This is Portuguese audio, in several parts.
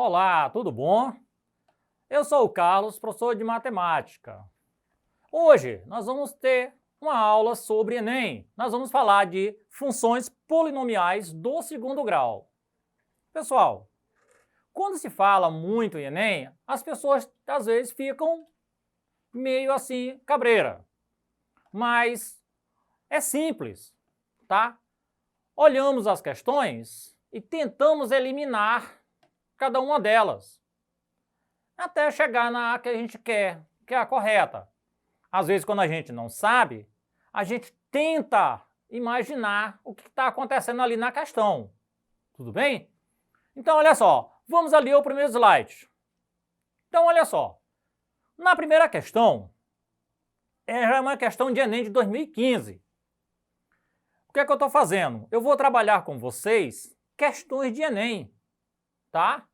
Olá, tudo bom? Eu sou o Carlos, professor de matemática. Hoje nós vamos ter uma aula sobre Enem. Nós vamos falar de funções polinomiais do segundo grau. Pessoal, quando se fala muito em Enem, as pessoas às vezes ficam meio assim cabreira. Mas é simples, tá? Olhamos as questões e tentamos eliminar cada uma delas, até chegar na que a gente quer, que é a correta. Às vezes, quando a gente não sabe, a gente tenta imaginar o que está acontecendo ali na questão. Tudo bem? Então, olha só, vamos ali ao primeiro slide. Então, olha só, na primeira questão, já é uma questão de Enem de 2015. O que é que eu estou fazendo? Eu vou trabalhar com vocês questões de Enem, tá?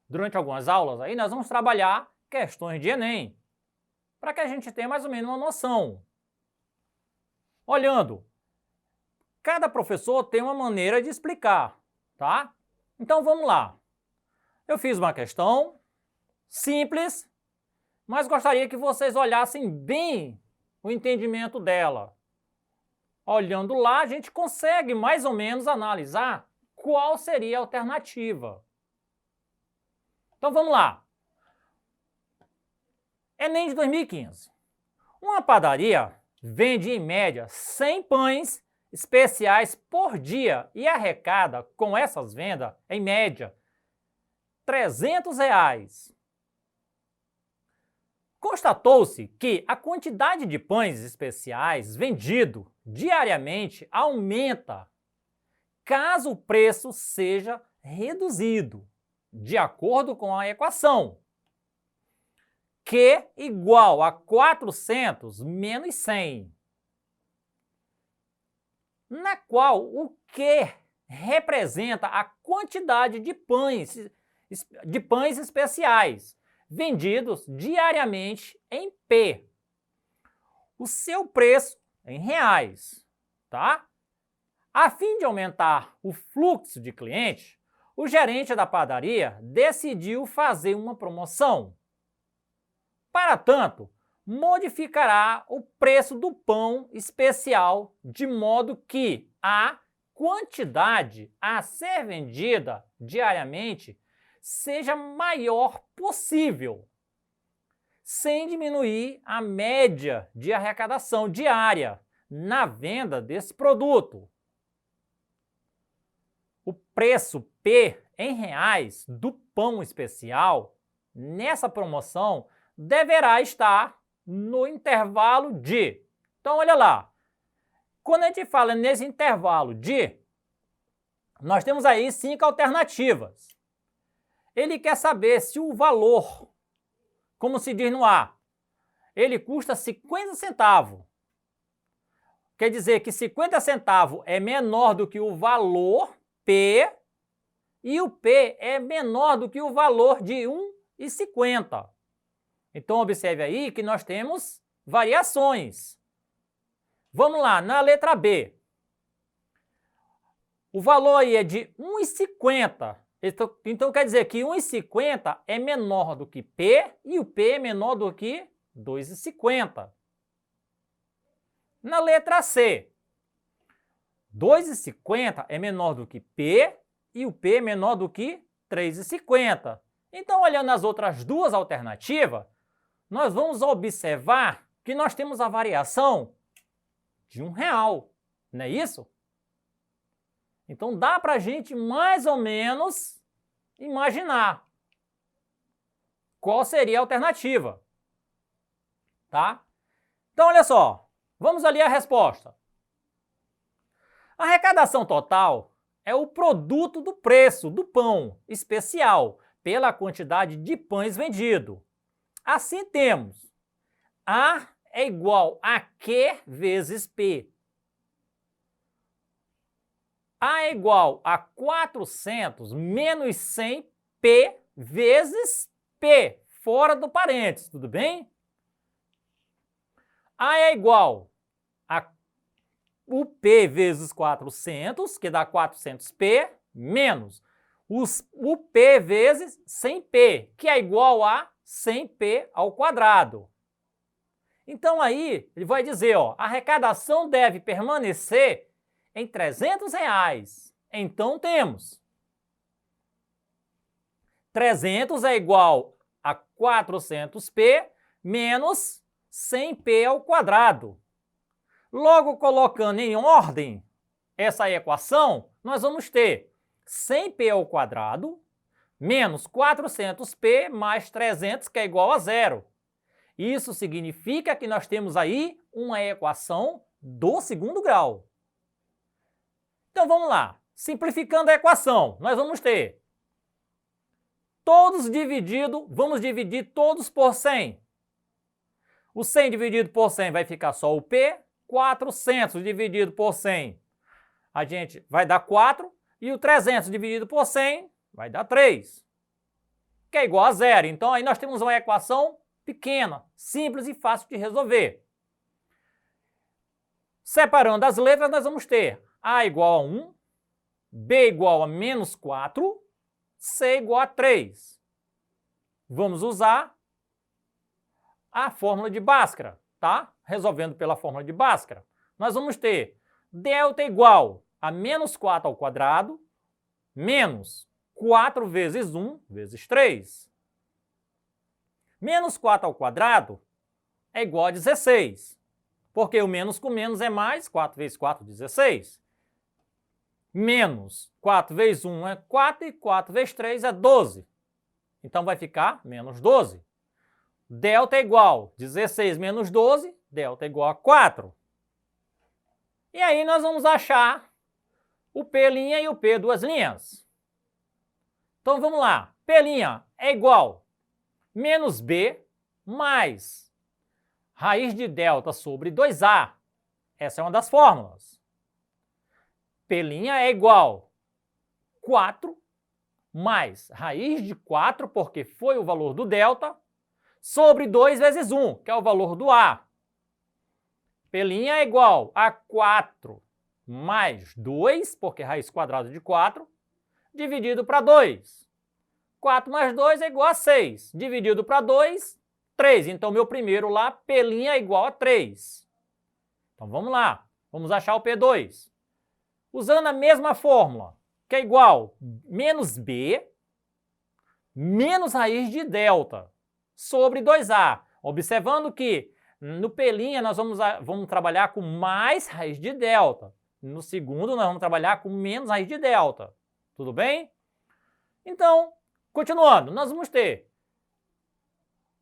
Durante algumas aulas aí, nós vamos trabalhar questões de Enem, para que a gente tenha mais ou menos uma noção. Olhando, cada professor tem uma maneira de explicar, tá? Então vamos lá. Eu fiz uma questão simples, mas gostaria que vocês olhassem bem o entendimento dela. Olhando lá, a gente consegue mais ou menos analisar qual seria a alternativa. Então vamos lá. Enem de 2015. Uma padaria vende em média 100 pães especiais por dia e arrecada com essas vendas, em média, R$300. Constatou-se que a quantidade de pães especiais vendido diariamente aumenta caso o preço seja reduzido, de acordo com a equação Q igual a 400 menos 100, na qual o Q representa a quantidade de pães especiais vendidos diariamente em P, o seu preço em reais, tá? A fim de aumentar o fluxo de clientes, o gerente da padaria decidiu fazer uma promoção. Para tanto, modificará o preço do pão especial de modo que a quantidade a ser vendida diariamente seja maior possível, sem diminuir a média de arrecadação diária na venda desse produto. O preço P em reais do pão especial nessa promoção deverá estar no intervalo de. Então, olha lá. Quando a gente fala nesse intervalo de, nós temos aí 5 alternativas. Ele quer saber se o valor, como se diz no A, ele custa 50 centavos. Quer dizer que 50 centavos é menor do que o valor P e o P é menor do que o valor de R$1,50. Então, observe aí que nós temos variações. Vamos lá, na letra B. O valor aí é de R$1,50. Então, quer dizer que R$1,50 é menor do que P e o P é menor do que R$2,50. Na letra C, R$2,50 é menor do que P e o P é menor do que R$3,50. Então, olhando as outras duas alternativas, nós vamos observar que nós temos a variação de R$1, não é isso? Então, dá para a gente mais ou menos imaginar qual seria a alternativa, tá? Então, olha só, vamos ali a resposta. A arrecadação total é o produto do preço do pão especial pela quantidade de pães vendido. Assim temos A é igual a Q vezes P. A é igual a 400 menos 100 P vezes P, fora do parênteses, tudo bem? A é igual a o P vezes 400, que dá 400P, menos o P vezes 100P, que é igual a 100P ao quadrado. Então aí ele vai dizer, ó, a arrecadação deve permanecer em R$300. Então temos 300 é igual a 400P menos 100P ao quadrado. Logo, colocando em ordem essa equação, nós vamos ter 100P ao quadrado menos 400P mais 300, que é igual a zero. Isso significa que nós temos aí uma equação do segundo grau. Então vamos lá. Simplificando a equação, nós vamos ter todos dividido, vamos dividir todos por 100. O 100 dividido por 100 vai ficar só o P, 400 dividido por 100, a gente vai dar 4, e o 300 dividido por 100 vai dar 3, que é igual a zero. Então aí nós temos uma equação pequena, simples e fácil de resolver. Separando as letras, nós vamos ter A igual a 1, B igual a menos 4, C igual a 3. Vamos usar a fórmula de Bhaskara, tá? Resolvendo pela fórmula de Bhaskara, nós vamos ter delta igual a menos 4 ao quadrado, menos 4 vezes 1 vezes 3. Menos 4 ao quadrado é igual a 16, porque o menos com menos é mais, 4 vezes 4, 16. Menos 4 vezes 1 é 4 e 4 vezes 3 é 12. Então vai ficar menos 12. Delta é igual a 16 menos 12, delta é igual a 4. E aí nós vamos achar o P' e o P duas linhas. Então vamos lá. P' é igual a menos B mais raiz de delta sobre 2A. Essa é uma das fórmulas. P' é igual a 4 mais raiz de 4, porque foi o valor do delta, sobre 2 vezes 1, que é o valor do A. P' é igual a 4 mais 2, porque raiz quadrada de 4, dividido para 2. 4 mais 2 é igual a 6, dividido para 2, 3. Então, meu primeiro lá, P' é igual a 3. Então, vamos lá. Vamos achar o P2. Usando a mesma fórmula, que é igual a menos B menos raiz de delta sobre 2A. Observando que no P' nós vamos trabalhar com mais raiz de delta. No segundo, nós vamos trabalhar com menos raiz de delta. Tudo bem? Então, continuando, nós vamos ter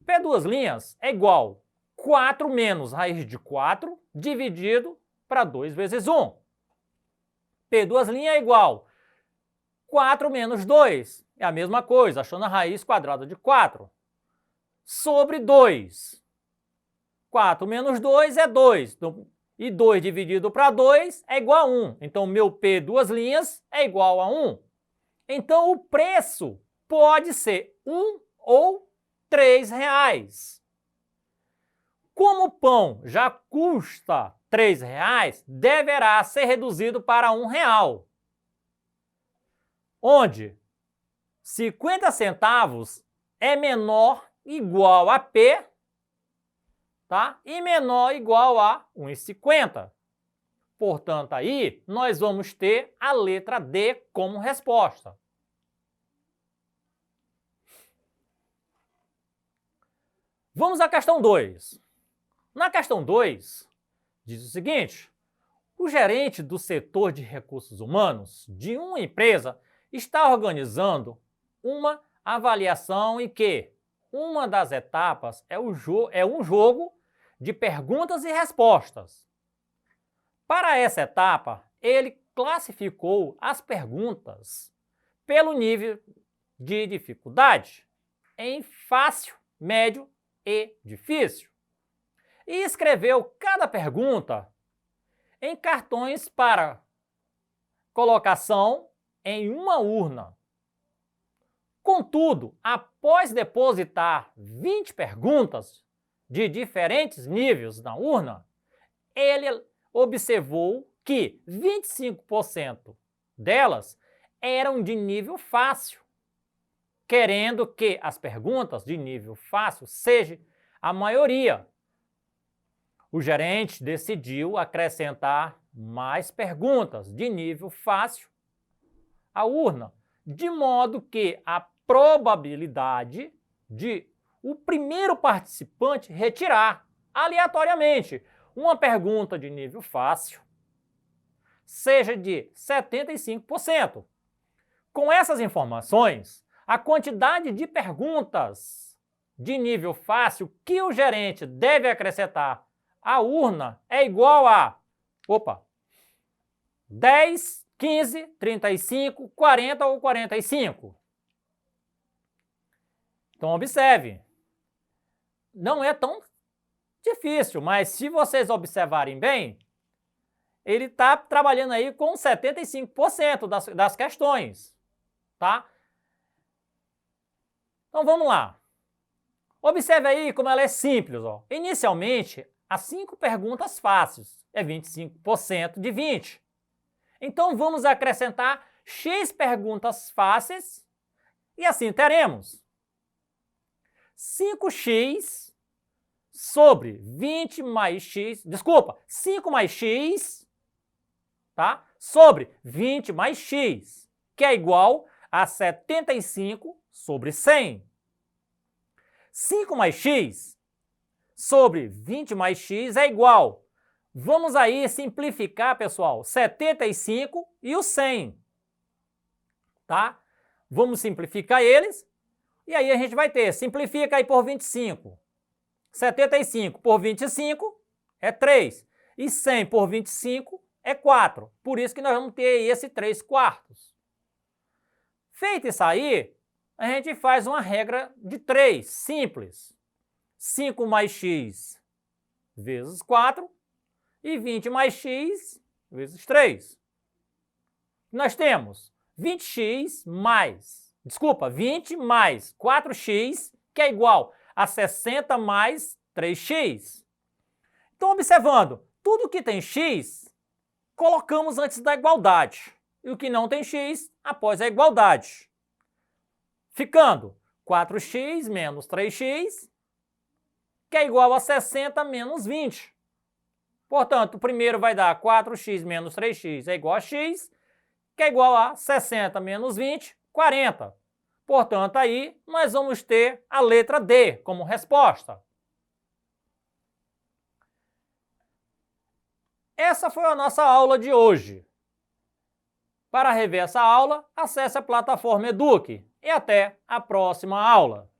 P duas linhas é igual a 4 menos raiz de 4 dividido para 2 vezes 1. P duas linhas é igual a 4 menos 2. É a mesma coisa, achando a raiz quadrada de 4. Sobre 2. 4 menos 2 é 2. Então, e 2 dividido para 2 é igual a 1. Então, meu P duas linhas é igual a 1. Então, o preço pode ser 1 ou 3 reais. Como o pão já custa 3 reais, deverá ser reduzido para 1 real. Onde 50 centavos é menor igual a P, tá? E menor igual a 1,50. Portanto, aí nós vamos ter a letra D como resposta. Vamos à questão 2. Na questão 2, diz o seguinte: o gerente do setor de recursos humanos de uma empresa está organizando uma avaliação em que uma das etapas é um jogo de perguntas e respostas. Para essa etapa, ele classificou as perguntas pelo nível de dificuldade em fácil, médio e difícil. E escreveu cada pergunta em cartões para colocação em uma urna. Contudo, após depositar 20 perguntas de diferentes níveis na urna, ele observou que 25% delas eram de nível fácil, querendo que as perguntas de nível fácil sejam a maioria. O gerente decidiu acrescentar mais perguntas de nível fácil à urna, de modo que a probabilidade de o primeiro participante retirar aleatoriamente uma pergunta de nível fácil seja de 75%. Com essas informações, a quantidade de perguntas de nível fácil que o gerente deve acrescentar à urna é igual a 10, 15, 35, 40 ou 45. Então, observe. Não é tão difícil, mas se vocês observarem bem, ele está trabalhando aí com 75% das questões, tá? Então, vamos lá. Observe aí como ela é simples, ó. Inicialmente, as 5 perguntas fáceis é 25% de 20. Então, vamos acrescentar x perguntas fáceis e assim teremos 5x sobre 20 mais x, 5 mais x, tá? Sobre 20 mais x, que é igual a 75 sobre 100. 5 mais x sobre 20 mais x é igual. Vamos aí simplificar, pessoal, 75 e o 100, tá? Vamos simplificar eles, e aí a gente vai ter, simplifica aí por 25. 75 por 25 é 3, e 100 por 25 é 4. Por isso que nós vamos ter aí esse 3/4. Feito isso aí, a gente faz uma regra de 3, simples. 5 mais x vezes 4 e 20 mais x vezes 3. Nós temos 20 mais 4x, que é igual a 60 mais 3x. Então, observando, tudo que tem x, colocamos antes da igualdade. E o que não tem x, após a igualdade. Ficando 4x menos 3x, que é igual a 60 menos 20. Portanto, o primeiro vai dar 4x menos 3x é igual a x, que é igual a 60 menos 20, 40. Portanto, aí nós vamos ter a letra D como resposta. Essa foi a nossa aula de hoje. Para rever essa aula, acesse a plataforma Eduque e até a próxima aula.